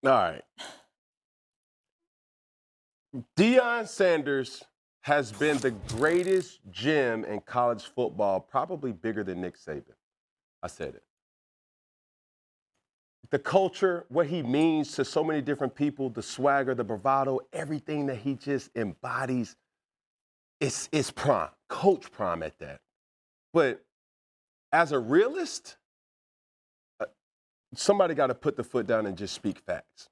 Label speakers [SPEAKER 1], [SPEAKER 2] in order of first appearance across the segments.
[SPEAKER 1] All right. Deion Sanders has been the greatest gem in college football, probably bigger than Nick Saban. I said it. The culture, what he means to so many different people, the swagger, the bravado, everything that he just embodies, it's prime, coach prime at that. But as a realist, somebody got to put the foot down and just speak facts.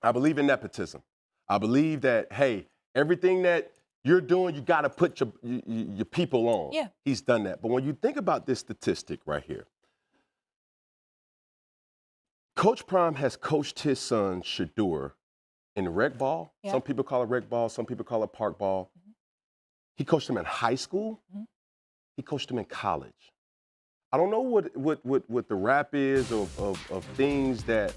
[SPEAKER 1] I believe in nepotism. I believe that, hey, everything that you're doing, you got to put your people on.
[SPEAKER 2] Yeah.
[SPEAKER 1] He's done that. But when you think about this statistic right here, Coach Prime has coached his son, Shedeur, in rec ball.
[SPEAKER 2] Yeah.
[SPEAKER 1] Some people call it rec ball. Some people call it park ball. Mm-hmm. He coached him in high school. Mm-hmm. He coached him in college. I don't know what the rap is of things that,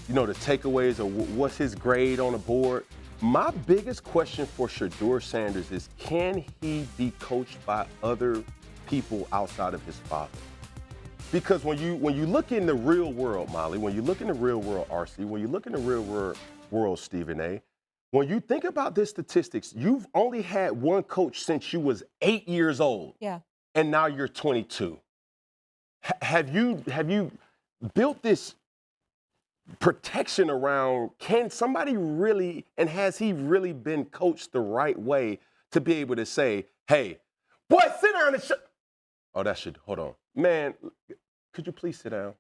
[SPEAKER 1] you know, the takeaways or what's his grade on the board. My biggest question for Shedeur Sanders is, can he be coached by other people outside of his father? Because when you look in the real world, Molly, when you look in the real world, RC, when you look in the real world, Stephen A., when you think about this statistics, you've only had one coach since you was 8 years old.
[SPEAKER 2] Yeah.
[SPEAKER 1] And now you're 22. Have you built this protection around, can somebody really, and has he really been coached the right way to be able to say, hey, boy, sit down and shut. Oh, that should, hold on. Man, could you please sit down?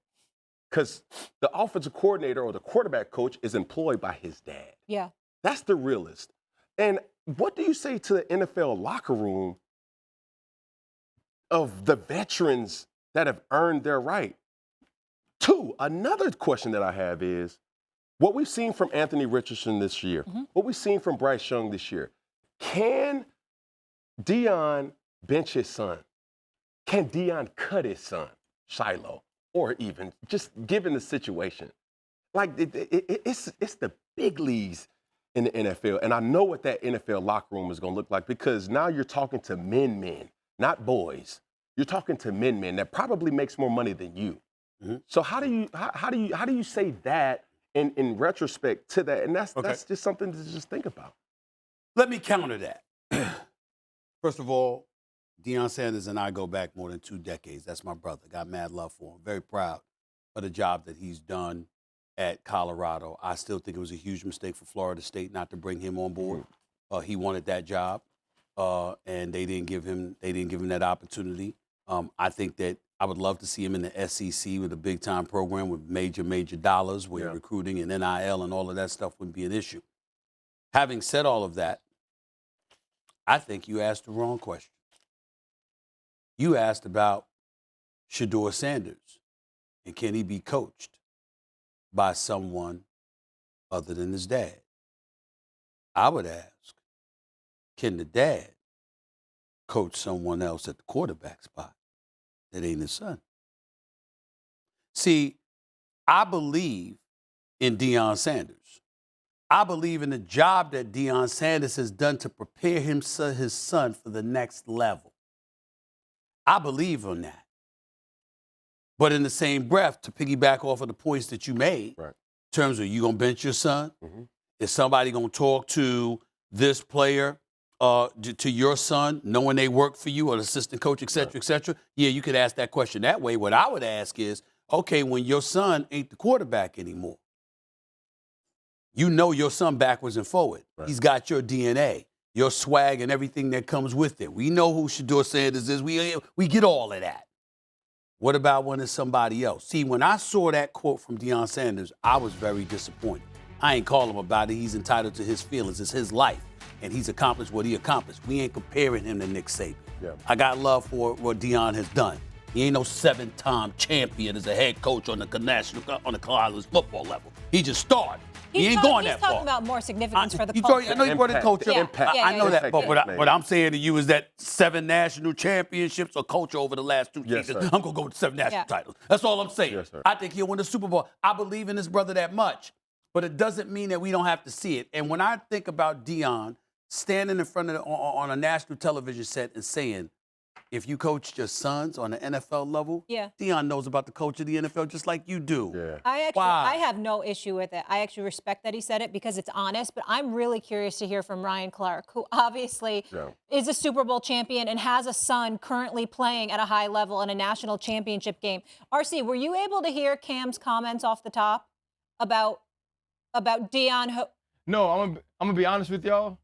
[SPEAKER 1] Because the offensive coordinator or the quarterback coach is employed by his dad.
[SPEAKER 2] Yeah.
[SPEAKER 1] That's the realist. And what do you say to the NFL locker room of the veterans that have earned their right? Two, another question that I have is, what we've seen from Anthony Richardson this year, what we've seen from Bryce Young this year, can Deion bench his son? Can Deion cut his son, Shilo? Or even just given the situation. Like, it's the big leagues in the NFL. And I know what that NFL locker room is going to look like, because now you're talking to men, not boys. You're talking to men that probably makes more money than you. Mm-hmm. So how do you say that in retrospect to that? And that's just something to just think about.
[SPEAKER 3] Let me counter that. First of all, Deion Sanders and I go back more than 2 decades. That's my brother. Got mad love for him. Very proud of the job that he's done at Colorado. I still think it was a huge mistake for Florida State not to bring him on board. He wanted that job, and they didn't give him that opportunity. I think that I would love to see him in the SEC with a big-time program with major dollars, where recruiting and NIL and all of that stuff wouldn't be an issue. Having said all of that, I think you asked the wrong question. You asked about Shedeur Sanders, and can he be coached by someone other than his dad? I would ask, can the dad coach someone else at the quarterback spot that ain't his son? See, I believe in Deion Sanders. I believe in the job that Deion Sanders has done to prepare his son for the next level. I believe in that. But in the same breath, to piggyback off of the points that you made, in terms of, you going to bench your son? Mm-hmm. Is somebody going to talk to this player, to your son, knowing they work for you, or the assistant coach, et cetera, et cetera? Yeah, you could ask that question that way. What I would ask is, okay, when your son ain't the quarterback anymore, you know your son backwards and forward. He's got your DNA, your swag, and everything that comes with it. We know who Shedeur Sanders is. We get all of that. What about when it's somebody else? See, when I saw that quote from Deion Sanders, I was very disappointed. I ain't call him about it. He's entitled to his feelings. It's his life, and he's accomplished what he accomplished. We ain't comparing him to Nick Saban. Yeah. I got love for what Deion has done. He ain't no 7-time champion as a head coach on the college football level. He just started. He ain't going that far.
[SPEAKER 2] He's talking about more significance for the culture.
[SPEAKER 3] I know you brought in culture. I know that. But what I'm saying to you is that 7 national championships or culture over the last 2 seasons. I'm going to go with 7 national titles. That's all I'm saying. Yes, I think he'll win the Super Bowl. I believe in his brother that much. But it doesn't mean that we don't have to see it. And when I think about Deion standing in front of on a national television set and saying, if you coach your sons on the NFL level,
[SPEAKER 2] Yeah.
[SPEAKER 3] Deion knows about the coach of the NFL just like you do.
[SPEAKER 1] Yeah.
[SPEAKER 2] I have no issue with it. I actually respect that he said it because it's honest, but I'm really curious to hear from Ryan Clark, who obviously is a Super Bowl champion and has a son currently playing at a high level in a national championship game. RC, were you able to hear Cam's comments off the top about Deion?
[SPEAKER 4] No, I'm gonna be honest with y'all.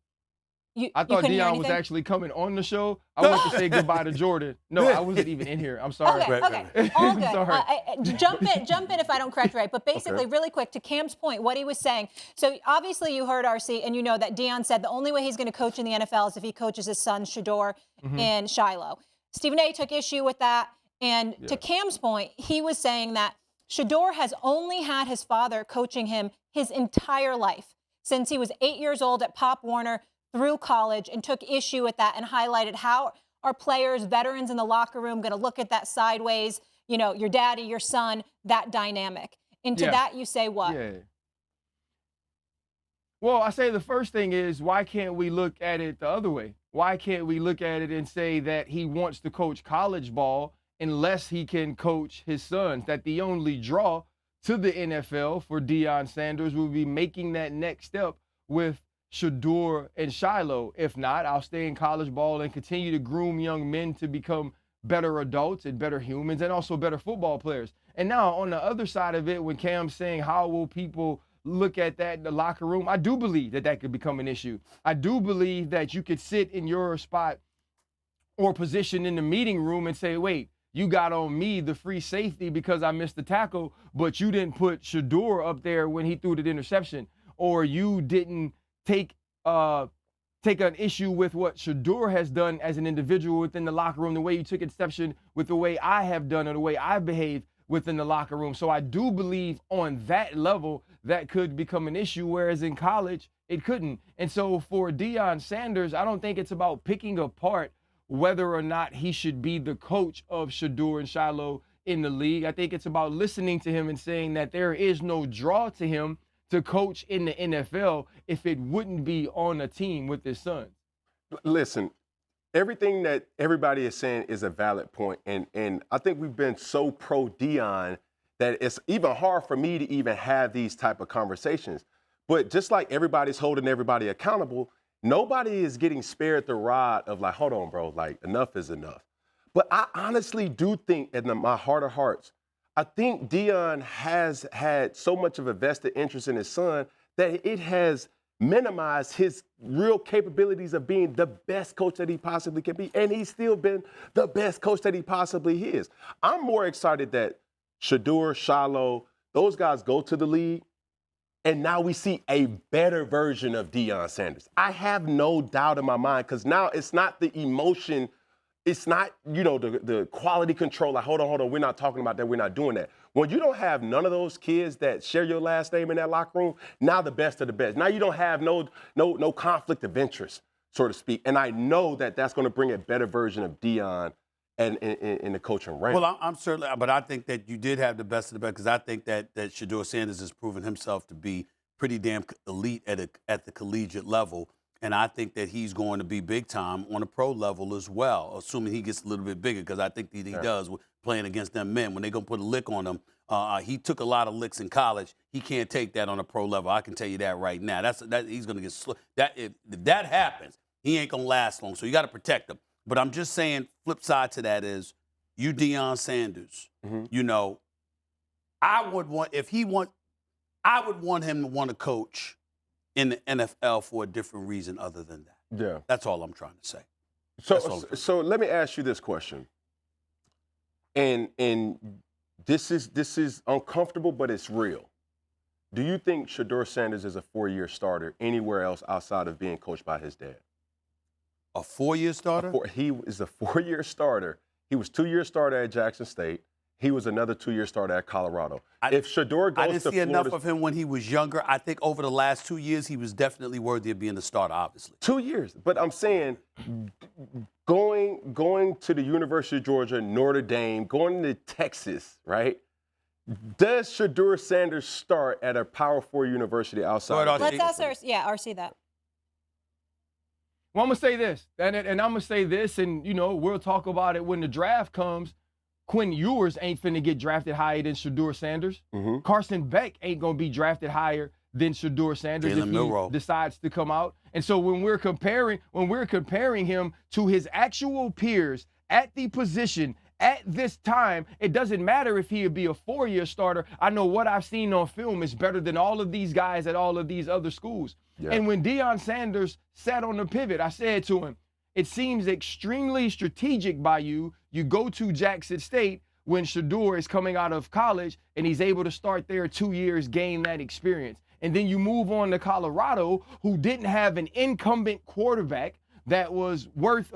[SPEAKER 4] I thought Deion was actually coming on the show. I went to say goodbye to Jordan. No, I wasn't even in here. I'm sorry.
[SPEAKER 2] Okay. All good.
[SPEAKER 4] Sorry.
[SPEAKER 2] Jump in if I don't correct right. But basically, really quick, to Cam's point, what he was saying. So obviously you heard RC, and you know that Deion said the only way he's going to coach in the NFL is if he coaches his sons, Shedeur and Shilo. Stephen A. took issue with that. And to Cam's point, he was saying that Shedeur has only had his father coaching him his entire life, since he was 8 years old at Pop Warner through college, and took issue with that and highlighted how are players, veterans in the locker room going to look at that sideways, you know, your daddy, your son, that dynamic. And to that you say what?
[SPEAKER 4] Yeah. Well, I say the first thing is, why can't we look at it the other way? Why can't we look at it and say that he wants to coach college ball unless he can coach his sons? That the only draw to the NFL for Deion Sanders will be making that next step with Shedeur and Shilo. If not, I'll stay in college ball and continue to groom young men to become better adults and better humans and also better football players. And now on the other side of it, when Cam's saying how will people look at that in the locker room, I do believe that that could become an issue. I do believe that you could sit in your spot or position in the meeting room and say, wait, you got on me the free safety because I missed the tackle, but you didn't put Shedeur up there when he threw the interception, or you didn't take an issue with what Shedeur has done as an individual within the locker room, the way you took exception with the way I have done or the way I've behaved within the locker room. So I do believe on that level that could become an issue, whereas in college it couldn't. And so for Deion Sanders, I don't think it's about picking apart whether or not he should be the coach of Shedeur and Shilo in the league. I think it's about listening to him and saying that there is no draw to him to coach in the NFL if it wouldn't be on a team with his son.
[SPEAKER 1] Listen, everything that everybody is saying is a valid point, and I think we've been so pro Deion that it's even hard for me to even have these type of conversations. But just like everybody's holding everybody accountable, nobody is getting spared the rod of like, hold on, bro, like enough is enough. But I honestly do think in my heart of hearts, I think Deion has had so much of a vested interest in his son that it has minimized his real capabilities of being the best coach that he possibly can be. And he's still been the best coach that he possibly is. I'm more excited that Shedeur, Shilo, those guys go to the league, and now we see a better version of Deion Sanders. I have no doubt in my mind, because now it's not the emotion. It's not, you know, the quality control. Like, hold on, we're not talking about that. We're not doing that. When you don't have none of those kids that share your last name in that locker room, now the best of the best. Now you don't have no conflict of interest, so to speak. And I know that that's going to bring a better version of Deion and in the coaching rank.
[SPEAKER 3] Well, I'm certainly, but I think that you did have the best of the best, because I think that Shedeur Sanders has proven himself to be pretty damn elite at the collegiate level. And I think that he's going to be big time on a pro level as well, assuming he gets a little bit bigger, because I think that he does playing against them men. When they're going to put a lick on him, he took a lot of licks in college. He can't take that on a pro level. I can tell you that right now. He's going to get if that happens, he ain't going to last long. So you got to protect him. But I'm just saying, flip side to that is, you Deion Sanders, you know, I would want him to want to coach in the NFL for a different reason other than that.
[SPEAKER 1] Yeah.
[SPEAKER 3] That's all I'm trying to say.
[SPEAKER 1] So let me ask you this question. And this is uncomfortable, but it's real. Do you think Shedeur Sanders is a 4-year starter anywhere else outside of being coached by his dad?
[SPEAKER 3] A 4-year starter?
[SPEAKER 1] He is a 4-year starter. He was 2-year starter at Jackson State. He was another 2-year starter at Colorado. If Shedeur goes
[SPEAKER 3] I
[SPEAKER 1] to
[SPEAKER 3] didn't see enough of him when he was younger. I think over the last 2 years, he was definitely worthy of being a starter, obviously.
[SPEAKER 1] 2 years. But I'm saying going to the University of Georgia, Notre Dame, going to Texas, right? Does Shedeur Sanders start at a Power 4 university outside?
[SPEAKER 2] Let's ask RC that.
[SPEAKER 4] Well, I'm going to say this, and I'm going to say this, and, we'll talk about it when the draft comes. Quinn Ewers ain't finna get drafted higher than Shedeur Sanders. Carson Beck ain't going to be drafted higher than Shedeur Sanders if he decides to come out. And so when we're comparing him to his actual peers at the position at this time, it doesn't matter if he'd be a 4-year starter. I know what I've seen on film is better than all of these guys at all of these other schools. Yeah. And when Deion Sanders sat on the pivot, I said to him, it seems extremely strategic by you. You go to Jackson State when Shedeur is coming out of college and he's able to start there 2 years, gain that experience. And then you move on to Colorado, who didn't have an incumbent quarterback that was worth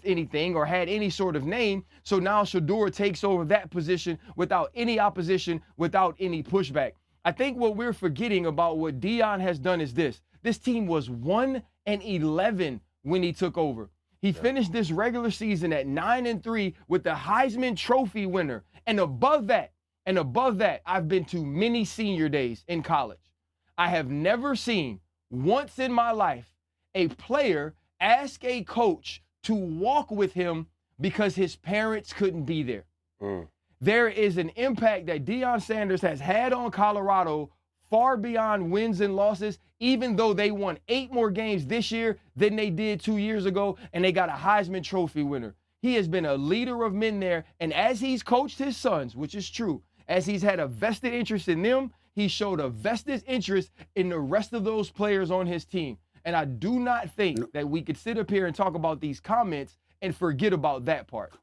[SPEAKER 4] anything or had any sort of name. So now Shedeur takes over that position without any opposition, without any pushback. I think what we're forgetting about what Deion has done is this. This team was 1-11 when he took over. He finished this regular season at 9-3 with the Heisman Trophy winner. And above that, I've been to many senior days in college. I have never seen once in my life a player ask a coach to walk with him because his parents couldn't be there. There is an impact that Deion Sanders has had on Colorado far beyond wins and losses, even though they won 8 more games this year than they did 2 years ago, and they got a Heisman Trophy winner. He has been a leader of men there, and as he's coached his sons, which is true, as he's had a vested interest in them, he showed a vested interest in the rest of those players on his team. And I do not think that we could sit up here and talk about these comments and forget about that part.